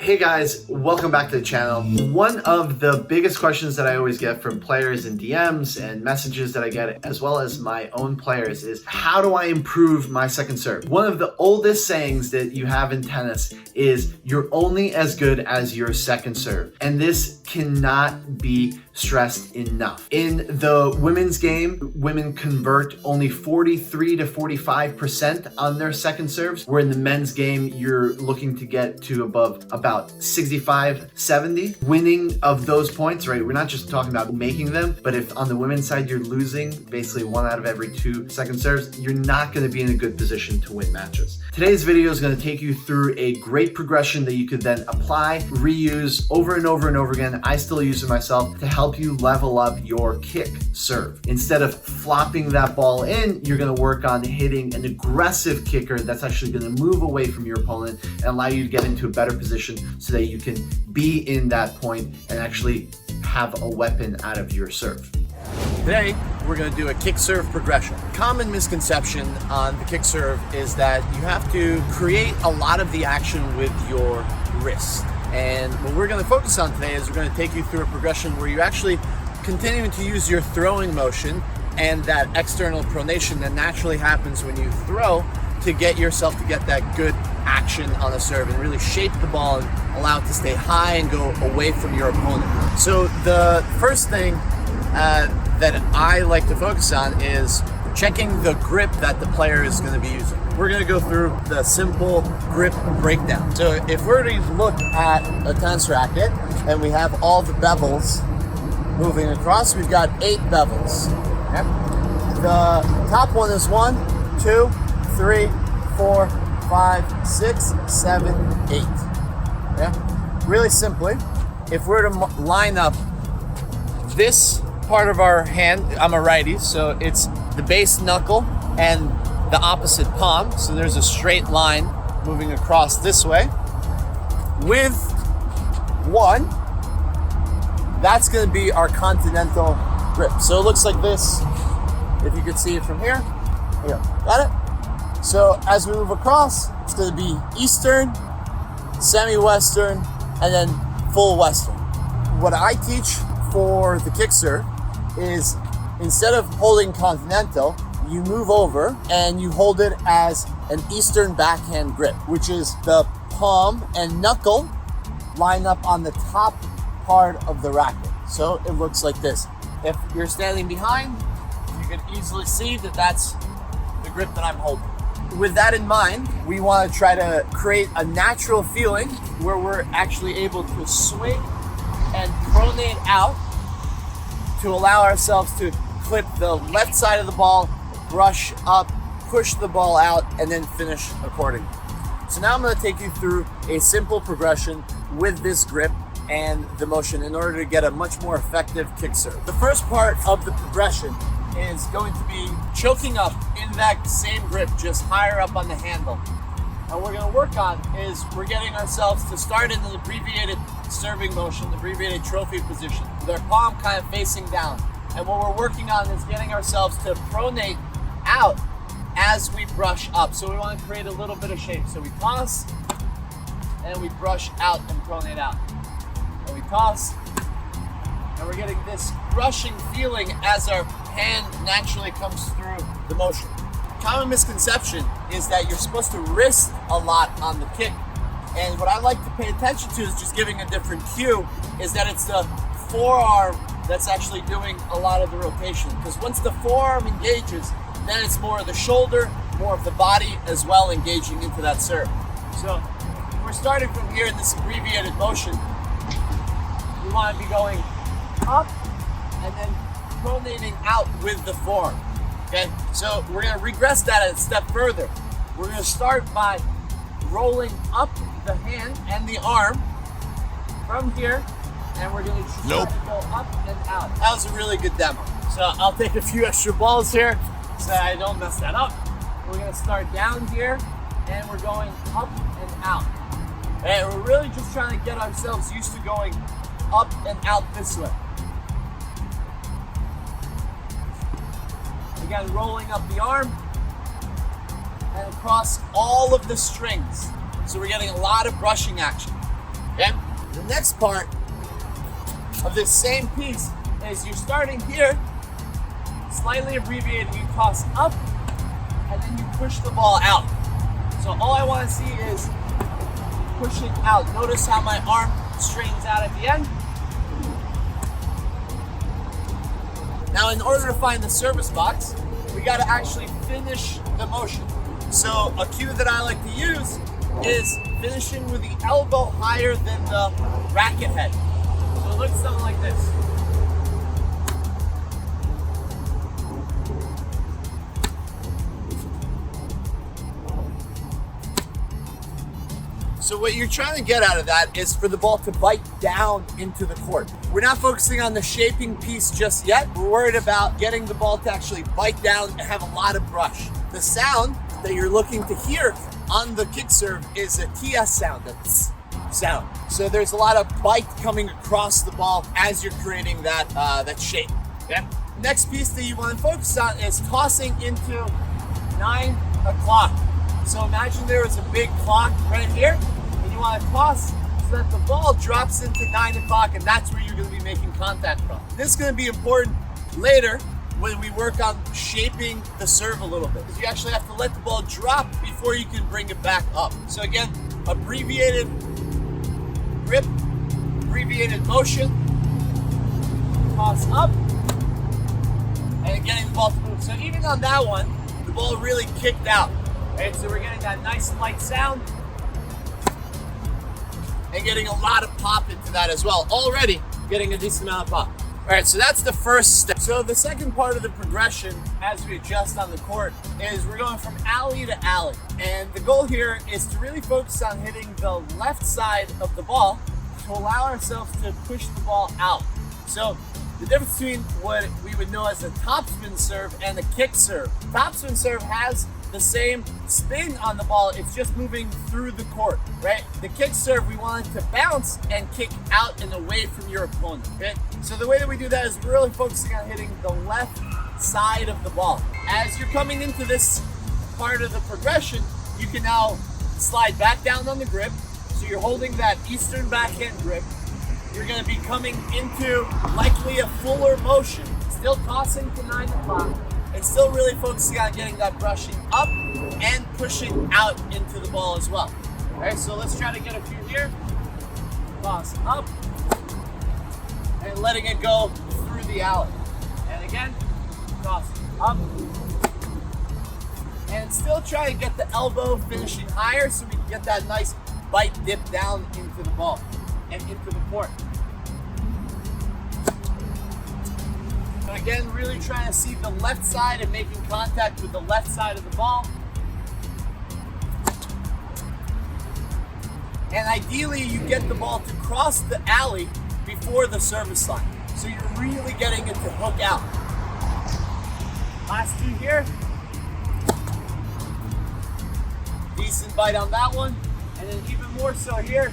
Hey guys, welcome back to the channel. One of the biggest questions that I always get from players in DMs and messages that I get, as well as my own players, is how do I improve my second serve? One of the oldest sayings that you have in tennis is you're only as good as your second serve. And this cannot be stressed enough. In the women's game, women convert only 43 to 45% on their second serves, where in the men's game, you're looking to get to above about 65, 70. Winning of those points, right? We're not just talking about making them, but if on the women's side you're losing basically 1 out of every 2 second serves, you're not going to be in a good position to win matches. Today's video is going to take you through a great progression that you could then apply, reuse over and over and over again. I still use it myself to help you level up your kick serve. Instead of flopping that ball in, you're going to work on hitting an aggressive kicker that's actually going to move away from your opponent and allow you to get into a better position so that you can be in that point and actually have a weapon out of your serve. Today, we're going to do a kick serve progression. Common misconception on the kick serve is that you have to create a lot of the action with your wrist. And what we're going to focus on today is we're going to take you through a progression where you actually continue to use your throwing motion and that external pronation that naturally happens when you throw to get yourself to get that good action on the serve and really shape the ball and allow it to stay high and go away from your opponent. So the first thing that I like to focus on is checking the grip that the player is going to be using. We're going to go through the simple grip breakdown. So if we're to look at a tennis racket and we have all the bevels moving across, we've got 8 bevels. Okay? The top one is 1, 2, 3, 4, 5, 6, 7, 8. Okay? Really simply, if we're to line up this part of our hand, I'm a righty, so it's the base knuckle and the opposite palm. So there's a straight line moving across this way. With 1, that's going to be our continental grip. So it looks like this, if you could see it from here. Here, got it? So as we move across, it's going to be Eastern, semi-Western, and then full Western. What I teach for the kick serve is instead of holding continental, you move over and you hold it as an Eastern backhand grip, which is the palm and knuckle line up on the top part of the racket. So it looks like this. If you're standing behind, you can easily see that that's the grip that I'm holding. With that in mind, we want to try to create a natural feeling where we're actually able to swing and pronate out to allow ourselves to clip the left side of the ball, brush up, push the ball out, and then finish accordingly. So now I'm going to take you through a simple progression with this grip and the motion in order to get a much more effective kick serve. The first part of the progression is going to be choking up in that same grip, just higher up on the handle. And what we're going to work on is we're getting ourselves to start in the abbreviated serving motion, the abbreviated trophy position, with our palm kind of facing down. And what we're working on is getting ourselves to pronate out as we brush up. So we want to create a little bit of shape. So we toss, and we brush out and pronate out. And we toss, and we're getting this brushing feeling as our hand naturally comes through the motion. Common misconception is that you're supposed to wrist a lot on the kick. And what I like to pay attention to is just giving a different cue, is that it's the forearm that's actually doing a lot of the rotation. Because once the forearm engages, then it's more of the shoulder, more of the body as well engaging into that serve. So we're starting from here in this abbreviated motion. We want to be going up and then pronating out with the forearm. Okay, so we're going to regress that a step further. We're going to start by rolling up the hand and the arm from here, and we're going to start to go up and out. That was a really good demo. So I'll take a few extra balls here so I don't mess that up. We're going to start down here, and we're going up and out. And we're really just trying to get ourselves used to going up and out this way. Again, rolling up the arm and across all of the strings. So we're getting a lot of brushing action. Okay? The next part of this same piece is you're starting here, slightly abbreviated, you toss up, and then you push the ball out. So all I want to see is pushing out. Notice how my arm straightens out at the end. Now, in order to find the service box, we got to actually finish the motion. So a cue that I like to use is finishing with the elbow higher than the racket head. So it looks something like this. So what you're trying to get out of that is for the ball to bite down into the court. We're not focusing on the shaping piece just yet. We're worried about getting the ball to actually bite down and have a lot of brush. The sound that you're looking to hear on the kick serve is a TS sound, that's sound. So there's a lot of bite coming across the ball as you're creating that shape. Okay? Next piece that you want to focus on is tossing into 9 o'clock. So imagine there is a big clock right here, and you want to toss so that the ball drops into 9 o'clock, and that's where you're going to be making contact from. This is going to be important later when we work on shaping the serve a little bit, because you actually have to let the ball drop before you can bring it back up. So again, abbreviated grip, abbreviated motion, toss up, and getting the ball to move. So even on that one, the ball really kicked out. Right, so we're getting that nice light sound and getting a lot of pop into that as well. Already getting a decent amount of pop. All right, so that's the first step. So the second part of the progression as we adjust on the court is we're going from alley to alley. And the goal here is to really focus on hitting the left side of the ball to allow ourselves to push the ball out. So the difference between what we would know as a topspin serve and a kick serve. Topspin serve has the same spin on the ball, it's just moving through the court, right? The kick serve, we want it to bounce and kick out and away from your opponent, okay? So the way that we do that is we're really focusing on hitting the left side of the ball. As you're coming into this part of the progression, you can now slide back down on the grip. So you're holding that Eastern backhand grip. You're gonna be coming into likely a fuller motion, still tossing to 9 o'clock, and still really focusing on getting that brushing up and pushing out into the ball as well. All right, so let's try to get a few here. Toss up and letting it go through the alley. And again, toss up. And still try to get the elbow finishing higher so we can get that nice bite dip down into the ball and into the court. Again, really trying to see the left side and making contact with the left side of the ball. And ideally, you get the ball to cross the alley before the service line. So you're really getting it to hook out. Last two here. Decent bite on that one. And then even more so here.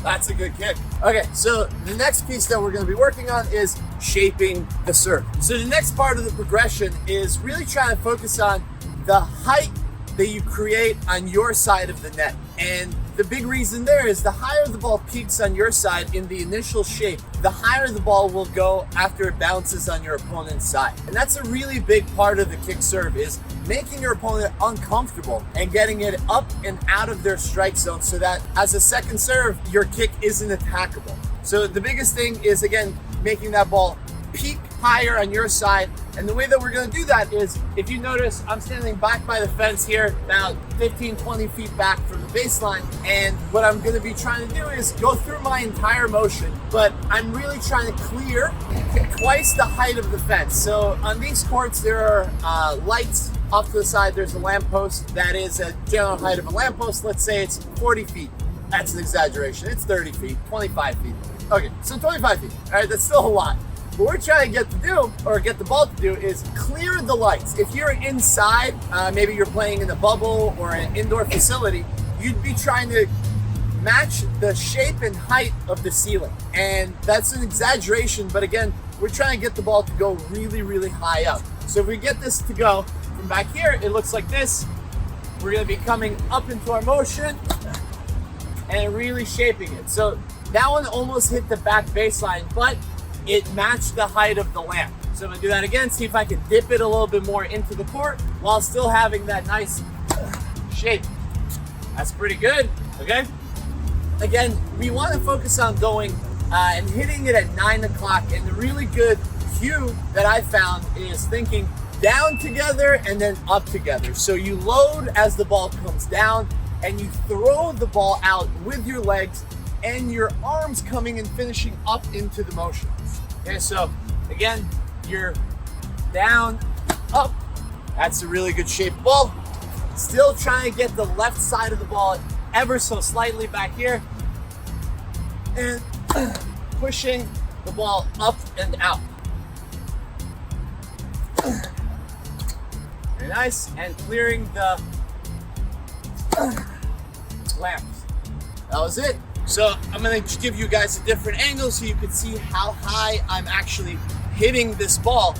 That's a good kick. Okay, so the next piece that we're going to be working on is shaping the serve. So the next part of the progression is really trying to focus on the height that you create on your side of the net. And the big reason there is the higher the ball peaks on your side in the initial shape, the higher the ball will go after it bounces on your opponent's side. And that's a really big part of the kick serve, is making your opponent uncomfortable and getting it up and out of their strike zone so that as a second serve, your kick isn't attackable. So the biggest thing is, again, making that ball peak higher on your side. And the way that we're going to do that is, if you notice, I'm standing back by the fence here, about 15, 20 feet back from the baseline. And what I'm going to be trying to do is go through my entire motion, but I'm really trying to clear twice the height of the fence. So on these courts, there are lights off to the side. There's a lamppost that is a general height of a lamppost. Let's say it's 40 feet. That's an exaggeration. It's 30 feet, 25 feet. Okay, so 25 feet. All right, that's still a lot. What we're trying to get to do, or get the ball to do, is clear the lights. If you're inside, maybe you're playing in a bubble or an indoor facility, you'd be trying to match the shape and height of the ceiling. And that's an exaggeration, but again, we're trying to get the ball to go really, really high up. So if we get this to go from back here, it looks like this. We're gonna be coming up into our motion, and really shaping it. So that one almost hit the back baseline, but it matched the height of the lamp. So I'm gonna do that again, see if I can dip it a little bit more into the court while still having that nice shape. That's pretty good, okay? Again, we wanna focus on going and hitting it at 9 o'clock, and the really good cue that I found is thinking down together and then up together. So you load as the ball comes down and you throw the ball out with your legs and your arms coming and finishing up into the motion. Okay, so again, you're down, up. That's a really good shaped ball. Still trying to get the left side of the ball ever so slightly back here. And pushing the ball up and out. Very nice. And clearing the lamps. That was it. So I'm gonna give you guys a different angle so you can see how high I'm actually hitting this ball.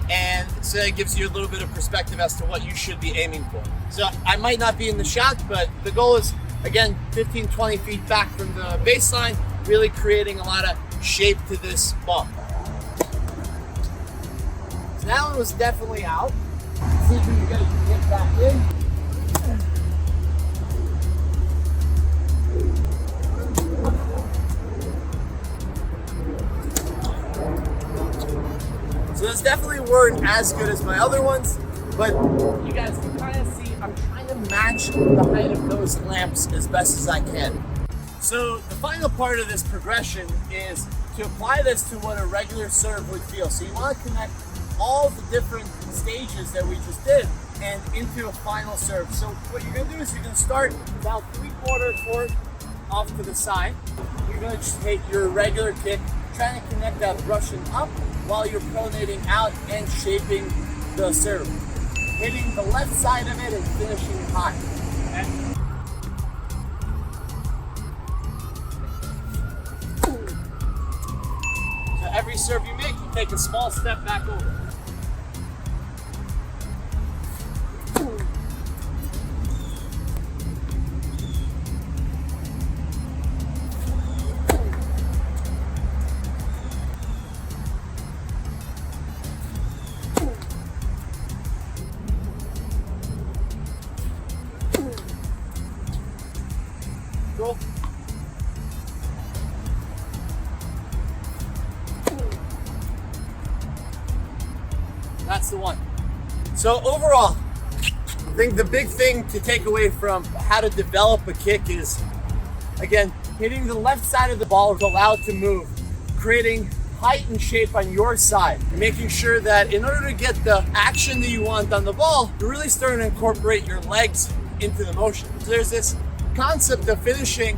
And so it gives you a little bit of perspective as to what you should be aiming for. So I might not be in the shot, but the goal is, again, 15, 20 feet back from the baseline, really creating a lot of shape to this ball. So that one was definitely out. See if we can get back in. So those definitely weren't as good as my other ones, but you guys can kind of see I'm trying to match the height of those lamps as best as I can. So the final part of this progression is to apply this to what a regular serve would feel. So you want to connect all the different stages that we just did and into a final serve. So what you're going to do is you're going to start about 3/4 court off to the side. You're going to just take your regular kick, trying to connect that Russian up while you're pronating out and shaping the serve. Hitting the left side of it and finishing high. Okay? So every serve you make, you take a small step back over. Cool. That's the one. So overall, I think the big thing to take away from how to develop a kick is, again, hitting the left side of the ball is allowed to move, creating height and shape on your side, and making sure that in order to get the action that you want on the ball, you're really starting to incorporate your legs into the motion. So there's this concept of finishing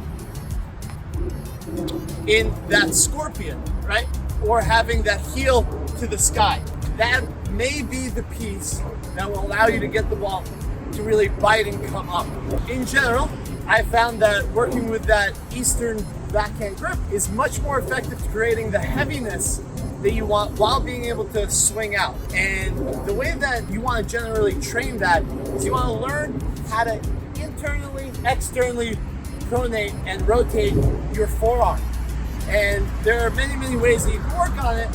in that scorpion, right? Or having that heel to the sky. That may be the piece that will allow you to get the ball to really bite and come up. In general, I found that working with that Eastern backhand grip is much more effective to creating the heaviness that you want while being able to swing out. And the way that you want to generally train that is you want to learn how to internally, externally pronate and rotate your forearm. And there are many, many ways that you can work on it,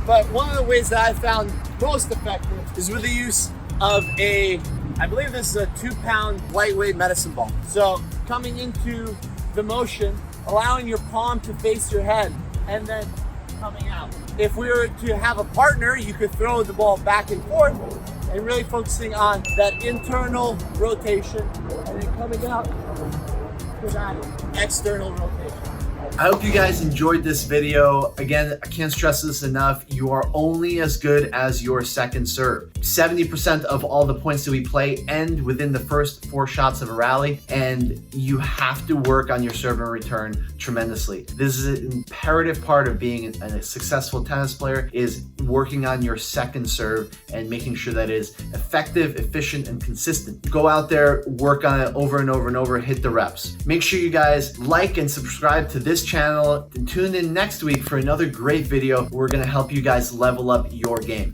but one of the ways that I found most effective is with the use of I believe this is a 2-pound lightweight medicine ball. So coming into the motion, allowing your palm to face your head, and then coming out. If we were to have a partner, you could throw the ball back and forth and really focusing on that internal rotation and then coming out to that external rotation. I hope you guys enjoyed this video. Again, I can't stress this enough. You are only as good as your second serve. 70% of all the points that we play end within the first 4 shots of a rally, and you have to work on your serve and return tremendously. This is an imperative part of being a successful tennis player, is working on your second serve and making sure that it is effective, efficient, and consistent. Go out there, work on it over and over and over, hit the reps. Make sure you guys like and subscribe to this channel and tune in next week for another great video. We're gonna help you guys level up your game.